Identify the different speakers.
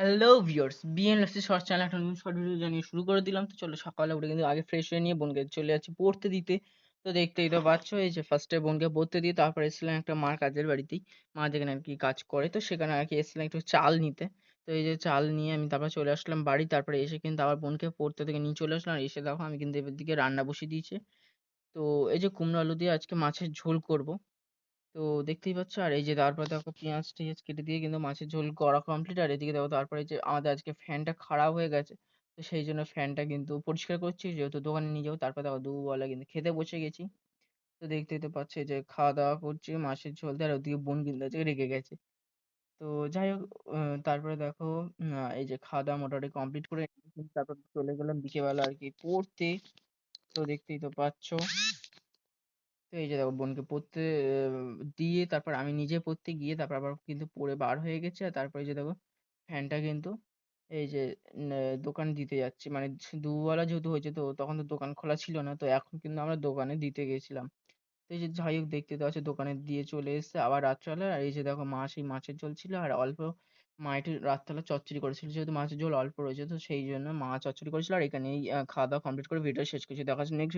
Speaker 1: Hello viewers, বিএনএসসি short channel একটা নতুন short video জানিয়ে শুরু করে দিলাম। তো চলো সকালে উঠে কিন্তু আগে ফ্রেশ হয়ে নিয়ে বোনকে চলে যাচ্ছি পড়তে দিতে। তো দেখতেই তো পাচ্ছ, এই যে ফার্স্টে বোনকে পড়তে দিয়ে তারপরে এসেছিলাম একটা মার কাজের বাড়িতেই। মা যেখানে আর কি কাজ করে, তো সেখানে আর কি এসেছিলাম একটু চাল নিতে। তো এই যে চাল নিয়ে আমি তারপর চলে আসলাম বাড়ি। তারপরে এসে কিন্তু আবার বোনকে পড়তে থেকে নিয়ে চলে আসলাম। আর এসে দেখো আমি কিন্তু এবার দিকে রান্না বসিয়ে দিয়েছি। তো এই যে কুমড়ো আলু দিয়ে আজকে মাছের ঝোল করব। তো দেখতেই পাচ্ছ, আর এই যে তারপর দেখো পেঁয়াজ টেঁয়াজ কেটে দিয়ে কিন্তু মাছের ঝোল করা কমপ্লিট। আর এদিকে দেখো তারপরে যে আমাদের আজকে ফ্যানটা খারাপ হয়ে গেছে, তো সেই জন্য ফ্যানটা কিন্তু পরিষ্কার করছি, যেহেতু দোকানে নিয়ে যাবো। তারপর দেখো দুপুরবেলা কিন্তু খেতে বসে গেছি। তো দেখতেই তো পাচ্ছি যে খাওয়া দাওয়া করছি মাছের ঝোল দিয়ে, আর ওদিকে বোন কিন্তু আজকে রেগে গেছে। তো যাই হোক, তারপরে দেখো এই যে খাওয়া দাওয়া মোটামুটি কমপ্লিট করে তারপর চলে গেলাম বিকেলবেলা আর কি পড়তে। তো দেখতেই তো পাচ্ছ, তো এই যে দেখো বোনকে পড়তে দিয়ে তারপর আমি নিজে পড়তে গিয়ে তারপর আবার কিন্তু পড়ে বার হয়ে গেছে। আর তারপরে এই যে দেখো ফ্যানটা কিন্তু এই যে দোকানে দিতে যাচ্ছি, মানে দুবেলা যেহেতু হয়েছে, তো তখন তো দোকান খোলা ছিল না, তো এখন কিন্তু আমরা দোকানে দিতে গেছিলাম। তো এই যে যাই হোক দেখতে তো আছে দোকানে দিয়ে চলে এসেছে আবার রাত্রেবেলা। আর এই যে দেখো মা সেই মাছের ঝোল ছিল আর অল্প, মা একটু রাত্রেবেলা চচ্চড়ি করেছিল, যেহেতু মাছের ঝোল অল্প রয়েছে তো সেই জন্য মা চচ্চড়ি করেছিল। আর এখানেই খাওয়া দাওয়া কমপ্লিট করে ভিডিও শেষ করছি। দেখা হচ্ছে নেক্সট